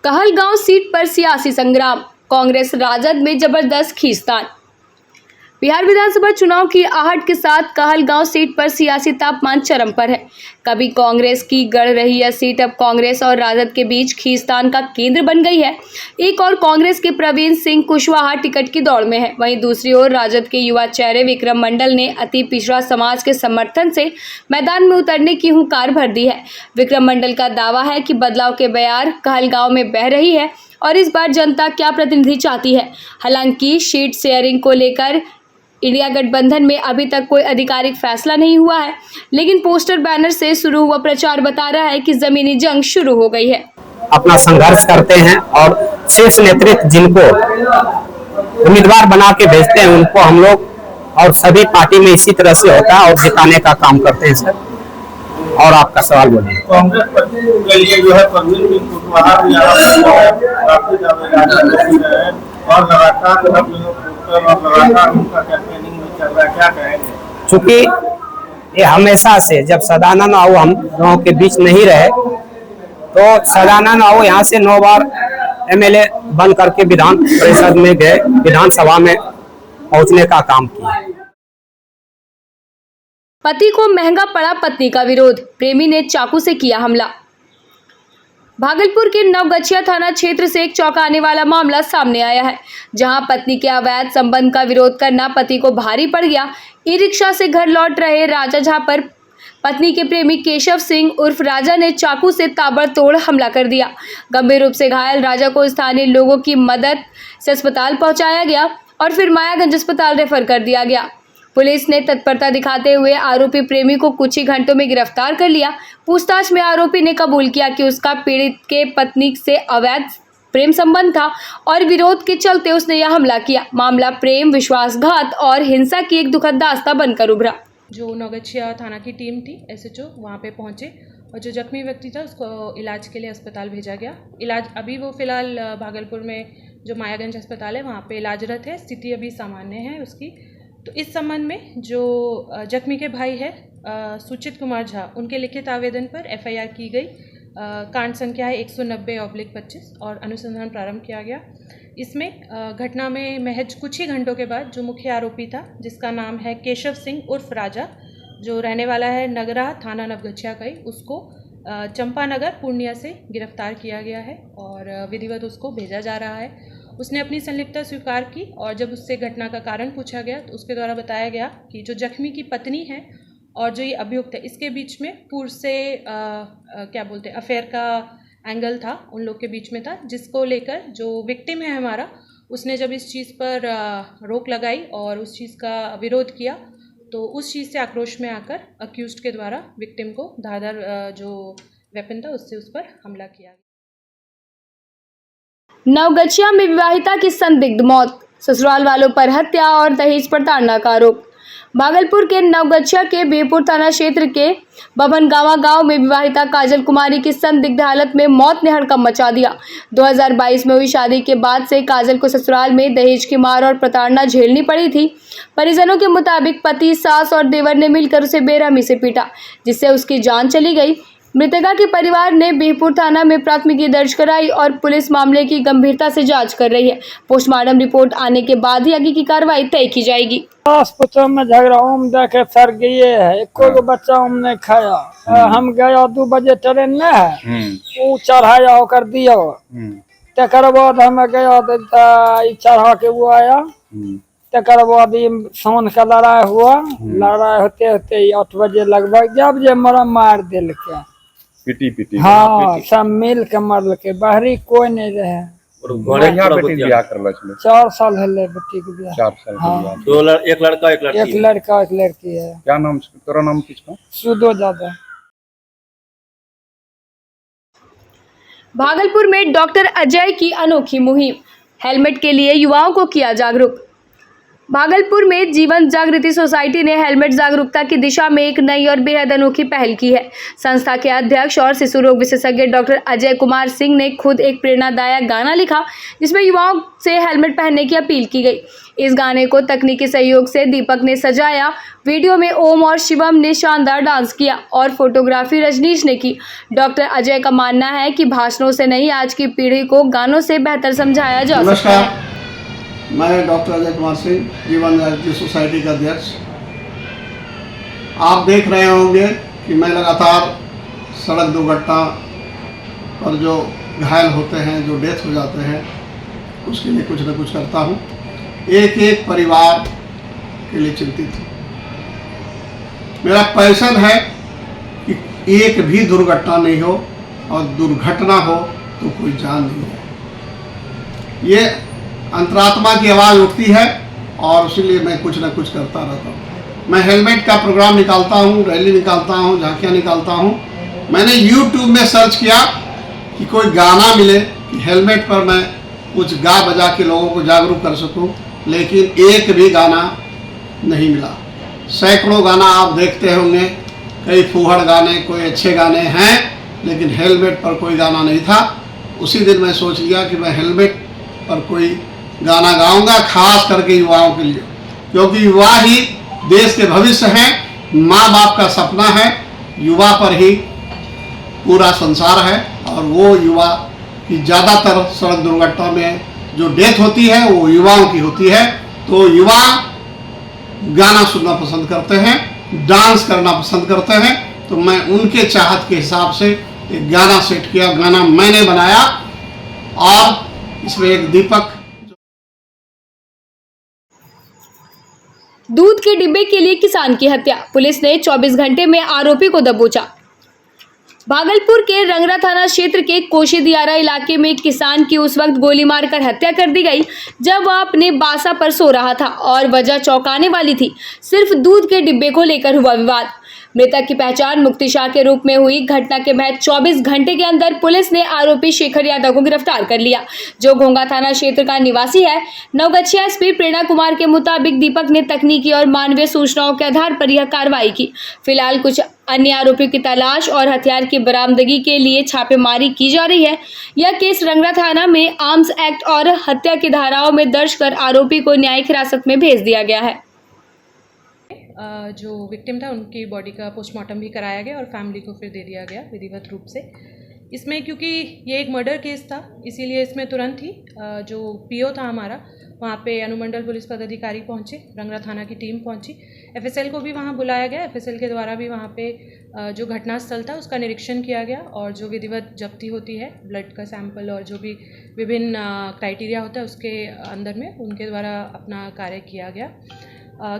Kahalgaon seat पर सियासी संग्राम, कांग्रेस राजद में जबरदस्त खींचतान। बिहार विधानसभा चुनाव की आहट के साथ कहलगांव सीट पर सियासी तापमान चरम पर है। कभी कांग्रेस की गढ़ रही यह सीट अब कांग्रेस और राजद के बीच खींचतान का केंद्र बन गई है। एक और कांग्रेस के प्रवीण सिंह कुशवाहा टिकट की दौड़ में है, वहीं दूसरी ओर राजद के युवा चेहरे विक्रम मंडल ने अति पिछड़ा समाज के समर्थन से मैदान में उतरने की हुंकार भर दी है। विक्रम मंडल का दावा है कि बदलाव के बयार कहलगांव में बह रही है और इस बार जनता क्या प्रतिनिधि चाहती है। हालांकि सीट शेयरिंग को लेकर इंडिया गठबंधन में अभी तक कोई आधिकारिक फैसला नहीं हुआ है, लेकिन पोस्टर बैनर से शुरू हुआ प्रचार बता रहा है कि जमीनी जंग शुरू हो गई है। अपना संघर्ष करते हैं और शीर्ष नेतृत्व जिनको उम्मीदवार बना के भेजते हैं उनको हम लोग और सभी पार्टी में इसी तरह से होता है और जिताने का काम करते हैं सर। और आपका सवाल बोलिए। कांग्रेस के लिए जो है प्रवीण सिंह कुशवाहा भी काफी और लगातार उनका कैंपेनिंग में चल रहा है, क्या कहेंगे? चूंकि ये हमेशा से जब सदानंद आओ हम लोगों के बीच नहीं रहे तो सदानंद आओ यहाँ से 9 बार एमएलए बन करके विधान परिषद में गए, विधानसभा में पहुंचने का काम किया। पति को महंगा पड़ा पत्नी का विरोध, प्रेमी ने चाकू से किया हमला। भागलपुर के नवगछिया थाना क्षेत्र से एक चौंकाने वाला मामला सामने आया है, जहां पत्नी के अवैध संबंध का विरोध करना पति को भारी पड़ गया। ई रिक्शा से घर लौट रहे राजा झा पर पत्नी के प्रेमी केशव सिंह उर्फ राजा ने चाकू से ताबड़तोड़ हमला कर दिया। गंभीर रूप से घायल राजा को स्थानीय लोगों की मदद से अस्पताल पहुंचाया गया और फिर मायागंज अस्पताल रेफर कर दिया गया। पुलिस ने तत्परता दिखाते हुए आरोपी प्रेमी को कुछ ही घंटों में गिरफ्तार कर लिया। पूछताछ में आरोपी ने कबूल किया कि उसका पीड़ित के पत्नी से अवैध प्रेम संबंध था और विरोध के चलते उसने यह हमला किया। मामला प्रेम, विश्वासघात और हिंसा की एक दुखद दास्तां बनकर उभरा। जो नवगछिया थाना की टीम थी एसएचओ वहाँ पे पहुँचे और जो जख्मी व्यक्ति था उसको इलाज के लिए अस्पताल भेजा गया। इलाज अभी वो फिलहाल भागलपुर में जो मायागंज अस्पताल है वहाँ पे इलाजरत है, स्थिति अभी सामान्य है उसकी। तो इस संबंध में जो जख्मी के भाई है सुचित कुमार झा, उनके लिखित आवेदन पर एफआईआर की गई। कांड संख्या है 190/25 और अनुसंधान प्रारंभ किया गया। इसमें घटना में महज कुछ ही घंटों के बाद जो मुख्य आरोपी था, जिसका नाम है केशव सिंह उर्फ राजा, जो रहने वाला है नगरा थाना नवगछिया का ही, उसको चंपानगर पूर्णिया से गिरफ्तार किया गया है और विधिवत उसको भेजा जा रहा है। उसने अपनी संलिप्तता स्वीकार की और जब उससे घटना का कारण पूछा गया तो उसके द्वारा बताया गया कि जो जख्मी की पत्नी है और जो ये अभियुक्त है, इसके बीच में पूर्व से क्या बोलते हैं अफेयर का एंगल था, उन लोग के बीच में था, जिसको लेकर जो विक्टिम है हमारा, उसने जब इस चीज़ पर रोक लगाई और उस चीज़ का विरोध किया तो उस चीज़ से आक्रोश में आकर अक्यूज्ड के द्वारा विक्टिम को धारदार जो वेपन था उससे उस पर हमला किया। नवगछिया में विवाहिता की संदिग्ध मौत, ससुराल वालों पर हत्या और दहेज प्रताड़ना का आरोप। भागलपुर के नवगछिया के बेहपुर थाना क्षेत्र के बभनगावा गांव में विवाहिता काजल कुमारी की संदिग्ध हालत में मौत ने हड़कंप मचा दिया। 2022 में हुई शादी के बाद से काजल को ससुराल में दहेज की मार और प्रताड़ना झेलनी पड़ी थी। परिजनों के मुताबिक पति, सास और देवर ने मिलकर उसे बेरहमी से पीटा, जिससे उसकी जान चली गई। मृतका के परिवार ने बेहपुर थाना में प्राथमिकी दर्ज कराई और पुलिस मामले की गंभीरता से जांच कर रही है। पोस्टमार्टम रिपोर्ट आने के बाद ही आगे की कार्रवाई तय की जाएगी। पुत्रों में झगड़ा ओम देखे सर गए है, एको बच्चा ओम ने खाया। हम गया 2 बजे ट्रेन में है, वो चढ़ाया होकर दिया, तकर बाद हम गया चढ़ा के वो आया। तकर बाद शान का लड़ाई हुआ, लड़ाई होते होते 8 बजे लगभग जब जे मरा मार दिल के पीटी हाँ सब मिल के मरल के, बाहरी कोई नहीं रहे। 4 साल है बेटी के बियाह। 4 साल हाँ। एक लड़का एक लड़की है। क्या नाम तेरा नाम किसका? सुदो जादा। भागलपुर में डॉक्टर अजय की अनोखी मुहिम, हेलमेट के लिए युवाओं को किया जागरूक। भागलपुर में जीवन जागृति सोसाइटी ने हेलमेट जागरूकता की दिशा में एक नई और बेहद अनोखी पहल की है। संस्था के अध्यक्ष और शिशु रोग विशेषज्ञ डॉक्टर अजय कुमार सिंह ने खुद एक प्रेरणादायक गाना लिखा, जिसमें युवाओं से हेलमेट पहनने की अपील की गई। इस गाने को तकनीकी सहयोग से दीपक ने सजाया। वीडियो में ओम और शिवम ने शानदार डांस किया और फोटोग्राफी रजनीश ने की। डॉक्टर अजय का मानना है कि भाषणों से नहीं, आज की पीढ़ी को गानों से बेहतर समझाया जा सकता है। मैं डॉक्टर अजय कुमार सिंह, जीवन जागृति सोसाइटी का अध्यक्ष। आप देख रहे होंगे कि मैं लगातार सड़क दुर्घटना पर जो घायल होते हैं, जो डेथ हो जाते हैं, उसके लिए कुछ न कुछ करता हूँ। एक एक परिवार के लिए चिंतित हूँ। मेरा पैशन है कि एक भी दुर्घटना नहीं हो, और दुर्घटना हो तो कोई जान नहीं हो। ये अंतरात्मा की आवाज़ उठती है और इसीलिए मैं कुछ ना कुछ करता रहता हूँ। मैं हेलमेट का प्रोग्राम निकालता हूँ, रैली निकालता हूँ, झांकियाँ निकालता हूँ। मैंने YouTube में सर्च किया कि कोई गाना मिले कि हेलमेट पर मैं कुछ गा बजा के लोगों को जागरूक कर सकूँ, लेकिन एक भी गाना नहीं मिला। सैकड़ों गाना आप देखते होंगे, कई फूहड़ गाने, कोई अच्छे गाने हैं, लेकिन हेलमेट पर कोई गाना नहीं था। उसी दिन मैं सोच लिया कि मैं हेलमेट पर कोई गाना गाऊंगा, खास करके युवाओं के लिए, क्योंकि युवा ही देश के भविष्य हैं। माँ बाप का सपना है, युवा पर ही पूरा संसार है। और वो युवा की ज़्यादातर सड़क दुर्घटना में जो डेथ होती है वो युवाओं की होती है। तो युवा गाना सुनना पसंद करते हैं, डांस करना पसंद करते हैं। तो मैं उनके चाहत के हिसाब से एक गाना सेट किया, गाना मैंने बनाया, और इसमें एक दीपक। दूध के डिब्बे के लिए किसान की हत्या, पुलिस ने 24 घंटे में आरोपी को दबोचा। भागलपुर के रंगरा थाना क्षेत्र के कोशी दियारा इलाके में एक किसान की उस वक्त गोली मारकर हत्या कर दी गई जब वह अपने बासा पर सो रहा था, और वजह चौंकाने वाली थी। सिर्फ दूध के डिब्बे को लेकर हुआ विवाद। मृतक की पहचान मुक्ति शाह के रूप में हुई। घटना के महज 24 घंटे के अंदर पुलिस ने आरोपी शेखर यादव को गिरफ्तार कर लिया, जो घोंगा थाना क्षेत्र का निवासी है। नवगछिया एसपी प्रेरणा कुमार के मुताबिक दीपक ने तकनीकी और मानवीय सूचनाओं के आधार पर यह कार्रवाई की। फिलहाल कुछ अन्य आरोपियों की तलाश और हथियार की बरामदगी के लिए छापेमारी की जा रही है। यह केस रंगरा थाना में आर्म्स एक्ट और हत्या की धाराओं में दर्ज कर आरोपी को न्यायिक हिरासत में भेज दिया गया है। जो विक्टिम था उनकी बॉडी का पोस्टमार्टम भी कराया गया और फैमिली को फिर दे दिया गया विधिवत रूप से। इसमें क्योंकि ये एक मर्डर केस था, इसीलिए इसमें तुरंत ही जो पीओ था हमारा, वहाँ पे अनुमंडल पुलिस पदाधिकारी पहुँचे, रंगरा थाना की टीम पहुँची, एफएसएल को भी वहाँ बुलाया गया। एफएसएल के द्वारा भी वहाँ पे जो घटनास्थल था उसका निरीक्षण किया गया, और जो विधिवत जब्ती होती है ब्लड का सैंपल और जो भी विभिन्न क्राइटेरिया होता है उसके अंदर में उनके द्वारा अपना कार्य किया गया।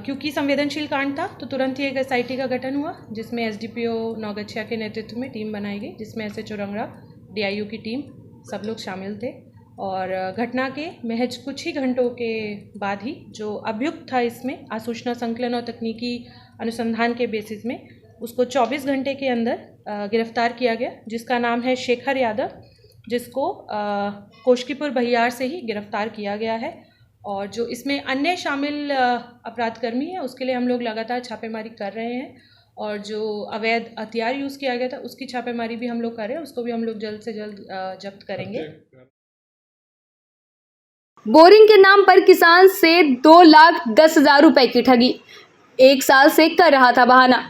क्योंकि संवेदनशील कांड था तो तुरंत ही एक एसआईटी का गठन हुआ, जिसमें एसडीपीओ नौगछिया के नेतृत्व में टीम बनाई गई, जिसमें एसएचओ रंगरा, डीआईयू की टीम, सब लोग शामिल थे। और घटना के महज कुछ ही घंटों के बाद ही जो अभियुक्त था इसमें आसूचना संकलन और तकनीकी अनुसंधान के बेसिस में, उसको 24 घंटे के अंदर गिरफ्तार किया गया, जिसका नाम है शेखर यादव, जिसको कोशकीपुर बहियार से ही गिरफ्तार किया गया है। और जो इसमें अन्य शामिल अपराधकर्मी हैं उसके लिए हम लोग लगातार छापेमारी कर रहे हैं, और जो अवैध हथियार यूज़ किया गया था उसकी छापेमारी भी हम लोग कर रहे हैं, उसको भी हम लोग जल्द से जल्द जब्त करेंगे। बोरिंग के नाम पर किसान से 2,10,000 रुपए की ठगी, 1 साल से कर रहा था बहाना।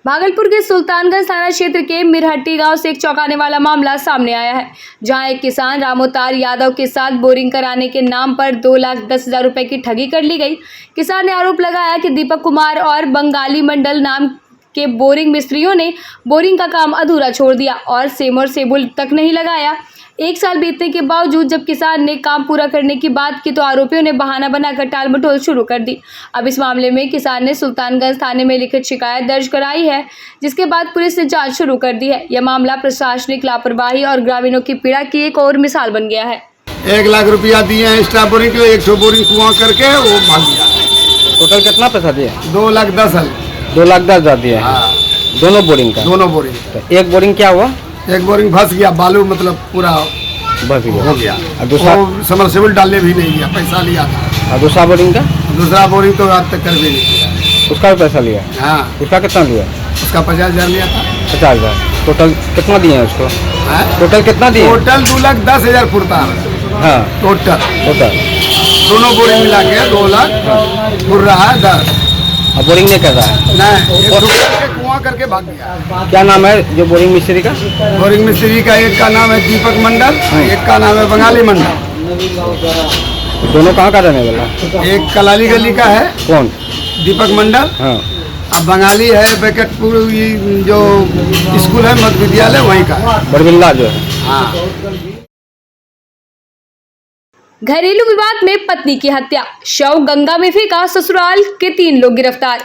भागलपुर के सुल्तानगंज थाना क्षेत्र के मिरहट्टी गांव से एक चौंकाने वाला मामला सामने आया है, जहां एक किसान रामोतार यादव के साथ बोरिंग कराने के नाम पर 2,10,000 रुपए की ठगी कर ली गई। किसान ने आरोप लगाया कि दीपक कुमार और बंगाली मंडल नाम के बोरिंग मिस्त्रियों ने बोरिंग का काम अधूरा छोड़ दिया और सेमोर सेबुल तक नहीं लगाया। 1 साल बीतने के बावजूद जब किसान ने काम पूरा करने की बात की तो आरोपियों ने बहाना बनाकर टाल मटोल शुरू कर दी। अब इस मामले में किसान ने सुल्तानगंज थाने में लिखित शिकायत दर्ज कराई है, जिसके बाद पुलिस ने जांच शुरू कर दी है। यह मामला प्रशासनिक लापरवाही और ग्रामीणों की पीड़ा की एक और मिसाल बन गया है। 1 लाख रुपया दिए हैं एक्स्ट्रा बोरिंग के लिए, 100 बोरिंग कुआं करके वो भाग गया। टोटल कितना पैसा दिए? 2,10,000। 2,10,000 दिए? हाँ, दोनों बोरिंग का? दोनों बोरिंग। तो एक बोरिंग क्या हुआ? एक बोरिंग फंस गया, बालू मतलब पूरा बच गया हो गया। और दूसरा समरसेबल डालने भी नहीं गया, पैसा लिया था। और दूसरा बोरिंग का? दूसरा बोरिंग तो आज तक कर भी नहीं किया। उसका भी पैसा लिया? हाँ, उसका कितना लिया? उसका 50,000 लिया था। 50,000। टोटल कितना दिए हैं उसको? हाँ? टोटल कितना दिए? टोटल 2,10,000 फुरता है। हाँ टोटल टोटल दोनों बोरिंग मिला के 2 लाख फुर रहा है 10। अब बोरिंग नहीं कर रहा है? नहीं, एक रुपये कुआं करके भाग गया। क्या नाम है जो बोरिंग मिस्त्री का? बोरिंग मिस्त्री का एक का नाम है दीपक मंडल, एक का नाम है बंगाली मंडल। दोनों कहाँ का रहने वाला? एक कलाली गली का है कौन? दीपक मंडल। हाँ। अब बंगाली है बेकटपुर जो स्कूल है मध्य विद्यालय वहीं का है। बड़बिल्ला जो है। हाँ। घरेलू विवाद में पत्नी की हत्या, शव गंगा में फेंका, ससुराल के 3 लोग गिरफ्तार।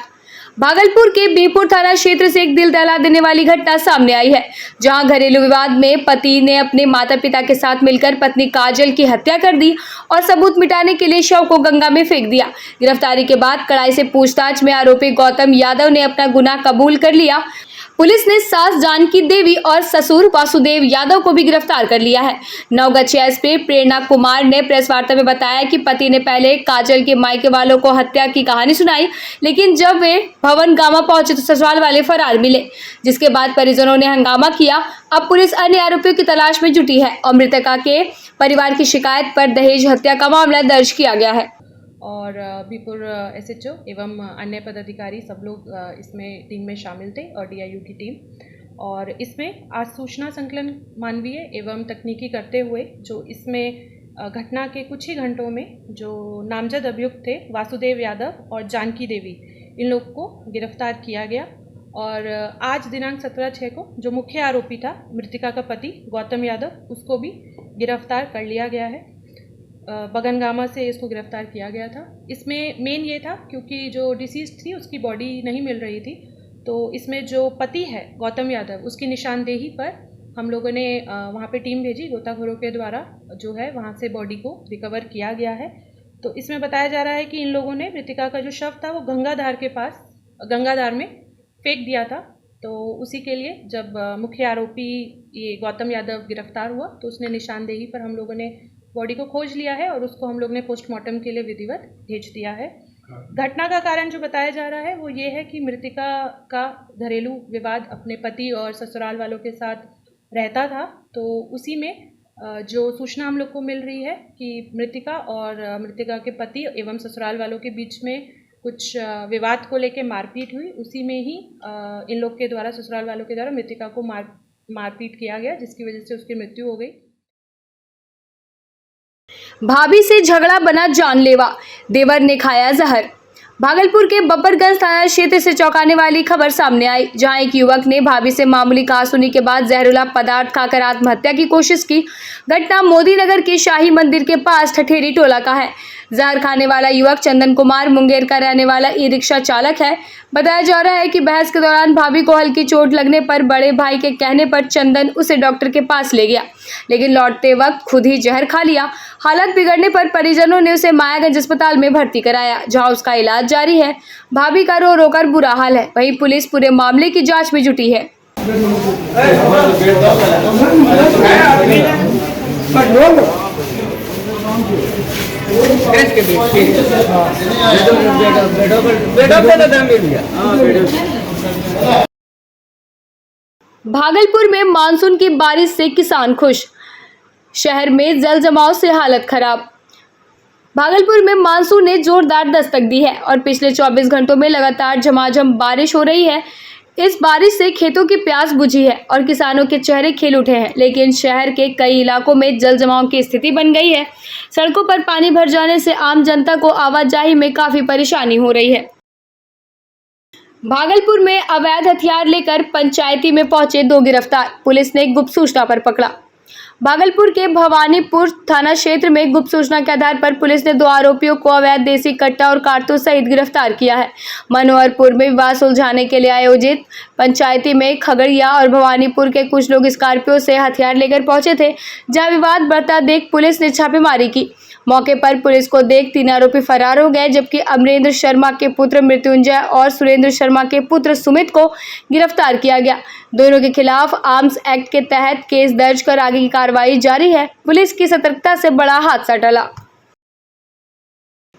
भागलपुर के बीरपुर थाना क्षेत्र से एक दिल दहला देने वाली घटना सामने आई है, जहां घरेलू विवाद में पति ने अपने माता पिता के साथ मिलकर पत्नी काजल की हत्या कर दी और सबूत मिटाने के लिए शव को गंगा में फेंक दिया। गिरफ्तारी के बाद कड़ाई से पूछताछ में आरोपी गौतम यादव ने अपना गुनाह कबूल कर लिया। पुलिस ने सास जानकी देवी और ससुर वासुदेव यादव को भी गिरफ्तार कर लिया है। नवगछिया एसपी प्रेरणा कुमार ने प्रेस वार्ता में बताया कि पति ने पहले काजल के मायके वालों को हत्या की कहानी सुनाई, लेकिन जब वे भवन गामा पहुंचे तो ससुराल वाले फरार मिले, जिसके बाद परिजनों ने हंगामा किया। अब पुलिस अन्य आरोपियों की तलाश में जुटी है और मृतका के परिवार की शिकायत पर दहेज हत्या का मामला दर्ज किया गया है। और बीरपुर एसएचओ एवं अन्य पदाधिकारी सब लोग इसमें टीम में शामिल थे और डीआईयू की टीम। और इसमें आज सूचना संकलन मानवीय एवं तकनीकी करते हुए जो इसमें घटना के कुछ ही घंटों में जो नामजद अभियुक्त थे वासुदेव यादव और जानकी देवी, इन लोग को गिरफ्तार किया गया। और आज दिनांक 17/6 को जो मुख्य आरोपी था मृतिका का पति गौतम यादव, उसको भी गिरफ्तार कर लिया गया है। बगनगामा से इसको गिरफ्तार किया गया था। इसमें मेन ये था क्योंकि जो डिसीज थी उसकी बॉडी नहीं मिल रही थी, तो इसमें जो पति है गौतम यादव उसकी निशानदेही पर हम लोगों ने वहाँ पे टीम भेजी, गोताखोरों के द्वारा जो है वहाँ से बॉडी को रिकवर किया गया है। तो इसमें बताया जा रहा है कि इन लोगों ने मृतिका का जो शव था वो गंगाधार के पास गंगाधार में फेंक दिया था। तो उसी के लिए जब मुख्य आरोपी ये गौतम यादव गिरफ्तार हुआ तो उसने निशानदेही पर हम लोगों ने बॉडी को खोज लिया है और उसको हम लोग ने पोस्टमार्टम के लिए विधिवत भेज दिया है। घटना का कारण जो बताया जा रहा है वो ये है कि मृतिका का घरेलू विवाद अपने पति और ससुराल वालों के साथ रहता था। तो उसी में जो सूचना हम लोग को मिल रही है कि मृतिका और मृतिका के पति एवं ससुराल वालों के बीच में कुछ विवाद को लेकर मारपीट हुई। उसी में ही इन लोग के द्वारा, ससुराल वालों के द्वारा मृतिका को मारपीट किया गया, जिसकी वजह से उसकी मृत्यु हो गई। भाभी से झगड़ा बना जानलेवा, देवर ने खाया जहर। भागलपुर के बब्बरगंज थाना क्षेत्र से चौंकाने वाली खबर सामने आई, जहां एक युवक ने भाभी से मामूली कहासुनी के बाद जहरीला पदार्थ खाकर आत्महत्या की कोशिश की। घटना मोदी नगर के शाही मंदिर के पास ठठेरी टोला का है। जहर खाने वाला युवक चंदन कुमार मुंगेर का रहने वाला ई रिक्शा चालक है। बताया जा रहा है कि बहस के दौरान भाभी को हल्की चोट लगने पर बड़े भाई के कहने पर चंदन उसे डॉक्टर के पास ले गया, लेकिन लौटते वक्त खुद ही जहर खा लिया। हालत बिगड़ने पर परिजनों ने उसे मायागंज अस्पताल में भर्ती कराया, जहां उसका इलाज जारी है। भाभी का रो रोकर बुरा हाल है। वहीं पुलिस पूरे मामले की जांच में जुटी है। भागलपुर में मानसून की बारिश से किसान खुश, शहर में जल जमाव से हालत खराब। भागलपुर में मानसून ने जोरदार दस्तक दी है और पिछले 24 घंटों में लगातार झमाझम बारिश हो रही है। इस बारिश से खेतों की प्यास बुझी है और किसानों के चेहरे खिल उठे हैं, लेकिन शहर के कई इलाकों में जल जमाव की स्थिति बन गई है। सड़कों पर पानी भर जाने से आम जनता को आवाजाही में काफी परेशानी हो रही है। भागलपुर में अवैध हथियार लेकर पंचायती में पहुंचे 2 गिरफ्तार, पुलिस ने गुप्त सूचना पर पकड़ा। भागलपुर के भवानीपुर थाना क्षेत्र में गुप्त सूचना के आधार पर पुलिस ने 2 आरोपियों को अवैध देसी कट्टा और कारतूस सहित गिरफ्तार किया है। मनोहरपुर में विवाद सुलझाने के लिए आयोजित पंचायती में खगड़िया और भवानीपुर के कुछ लोग स्कॉर्पियो से हथियार लेकर पहुंचे थे, जहां विवाद बढ़ता देख पुलिस ने छापेमारी की। मौके पर पुलिस को देख 3 आरोपी फरार हो गए, जबकि अमरेंद्र शर्मा के पुत्र मृत्युंजय और सुरेंद्र शर्मा के पुत्र सुमित को गिरफ्तार किया गया। दोनों के खिलाफ आर्म्स एक्ट के तहत केस दर्ज कर आगे की कार्रवाई जारी है। पुलिस की सतर्कता से बड़ा हादसा टला।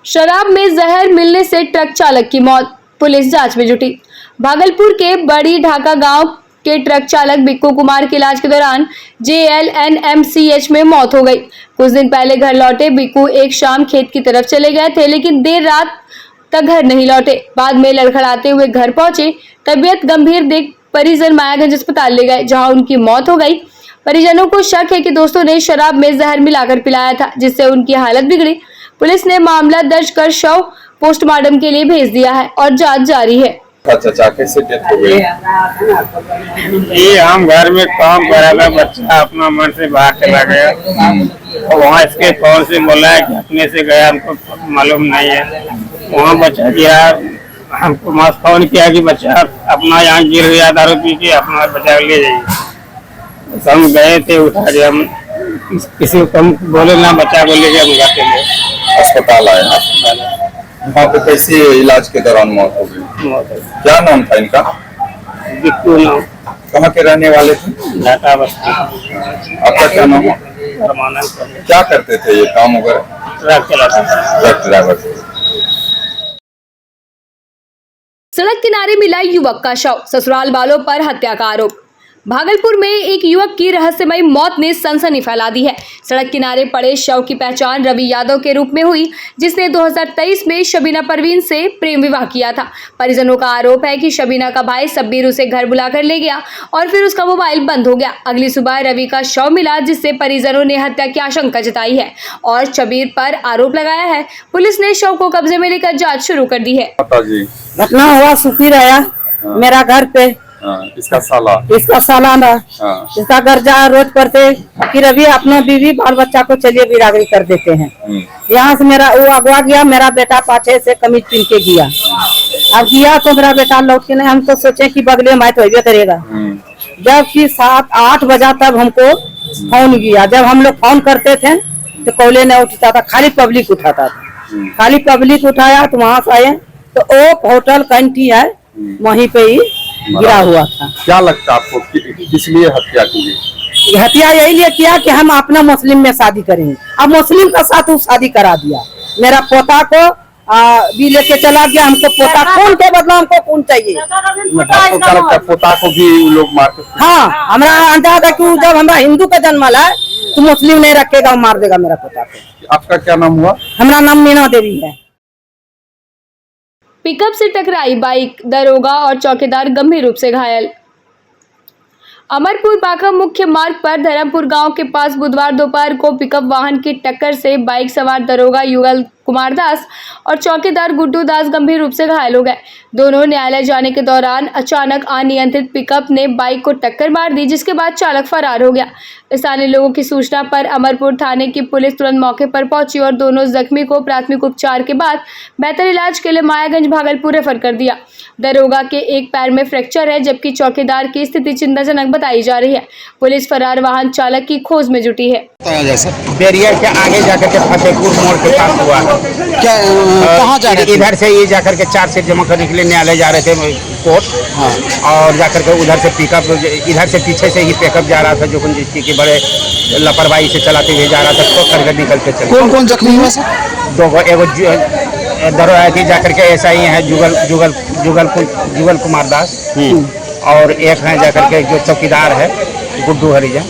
शराब में जहर मिलने से ट्रक चालक की मौत, पुलिस जांच में जुटी। भागलपुर के बड़ी ढाका गांव के ट्रक चालक बिक्कू कुमार के इलाज के दौरान JLNMCH में मौत हो गई। कुछ दिन पहले घर लौटे बिक्कू एक शाम खेत की तरफ चले गए थे, लेकिन देर रात तक घर नहीं लौटे। बाद में लड़खड़ाते हुए घर पहुंचे। तबीयत गंभीर देख परिजन मायागंज अस्पताल ले गए, जहां उनकी मौत हो गई। परिजनों को शक है कि दोस्तों ने शराब में जहर मिलाकर पिलाया था, जिससे उनकी हालत बिगड़ी। पुलिस ने मामला दर्ज कर शव पोस्टमार्टम के लिए भेज दिया है और जांच जारी है। चाचा कैसे डेथ हो गई? ये हम घर में काम कर रहा था, बच्चा अपना मन से बाहर चला गया और वहाँ इसके फोन से बोला है कि अपने से गया, हमको मालूम नहीं है। वहाँ बच्चा गया, हमको मास फोन किया कि बच्चा अपना यहाँ गिर गया, दारू पी के अपना बच्चा ले जाइए। तो हम गए थे, उठा के हम किसी को कम बोले ना, बच्चा को लेके हम घर चले अस्पताल आए। वहाँ पे कैसे इलाज के दौरान मौत हो गई? क्या नाम था इनका? बिक्कू नाम। कहाँ के रहने वाले थे? ढाका बस्ती। आपका क्या नाम है? परमानंद। क्या करते थे ये काम वगैरह? ट्रक चलाता। Truck driver. सड़क किनारे मिला युवक का शव, ससुराल वालों पर हत्या का आरोप। भागलपुर में एक युवक की रहस्यमयी मौत ने सनसनी फैला दी है। सड़क किनारे पड़े शव की पहचान रवि यादव के रूप में हुई, जिसने 2023 में शबीना परवीन से प्रेम विवाह किया था। परिजनों का आरोप है कि शबीना का भाई शब्बीर उसे घर बुलाकर ले गया और फिर उसका मोबाइल बंद हो गया। अगली सुबह रवि का शव मिला, जिससे परिजनों ने हत्या की आशंका जताई है और शब्बीर पर आरोप लगाया है। पुलिस ने शव को कब्जे में लेकर जाँच शुरू कर दी है। घटना हुआ सुखीर आया मेरा घर पे। इसका सालाना इसका घर जा रोज पर थे कि रवि अपना बीवी बाल बच्चा को चलिए बिरादरी कर देते हैं। यहाँ से मेरा वो अगवा गया, मेरा बेटा पाछे से कमीज पहन के गया। अब गया तो मेरा बेटा लौट के नहीं, हम तो सोचे कि बगले में तो अभी करेगा। जबकि 7-8 बजा तब हमको फोन किया। जब हम लोग फोन करते थे तो कॉले नहीं उठता था, खाली पब्लिक उठाता था। खाली पब्लिक उठाया तो वहाँ से आए तो वो होटल कंटी है, वहीं पे ही गिरा हुआ था। क्या लगता है आपको किस लिए हत्या की गई? हत्या यही लिए किया कि हम अपना मुस्लिम में शादी करेंगे। अब मुस्लिम का साथ वो शादी करा दिया। मेरा पोता को भी लेके चला गया। हमको पोता खून के बदला हमको खून चाहिए। आपको क्या लगता है पोता को भी लोग मारते? हाँ, हमारा अंदाजा है कि जब हमारा हिंदू का जन्म है तो मुस्लिम नहीं रखेगा, मार देगा मेरा पोता को। आपका क्या नाम हुआ? हमारा नाम मीना देवी है। पिकअप से टकराई बाइक, दरोगा और चौकीदार गंभीर रूप से घायल। अमरपुर बांका मुख्य मार्ग पर धर्मपुर गांव के पास बुधवार दोपहर को पिकअप वाहन की टक्कर से बाइक सवार दरोगा युगल कुमार दास और चौकीदार गुड्डू दास गंभीर रूप से घायल हो गए। दोनों न्यायालय जाने के दौरान अचानक अनियंत्रित पिकअप ने बाइक को टक्कर मार दी, जिसके बाद चालक फरार हो गया। स्थानीय लोगों की सूचना पर अमरपुर थाने की पुलिस तुरंत मौके पर पहुंची और दोनों जख्मी को प्राथमिक उपचार के बाद बेहतर इलाज के लिए मायागंज भागलपुर रेफर कर दिया। दरोगा के एक पैर में फ्रैक्चर है, जबकि चौकीदार की स्थिति चिंताजनक बताई जा रही है। पुलिस फरार वाहन चालक की खोज में जुटी है। बैरियर के आगे जाकर के फतेहपुर मोड़ के पास हुआ। क्या कहाँ जा रहे थे? इधर से ये जाकर के चार्जशीट जमा करने के लिए न्यायालय जा रहे थे कोर्ट। हाँ। और जाकर के उधर से पिकअप, इधर से पीछे से ही पिकअप जा रहा था, जो जिसकी बड़े लापरवाही से चलाते हुए जा रहा था, तो करके निकलते चले। कौन कौन जख्मी हुआ सर? दो, एगो दरोगा थी जाकर के ऐसा ही है जुगल कुमार दास, और एक है जाकर के जो चौकीदार है गुड्डू हरिजन।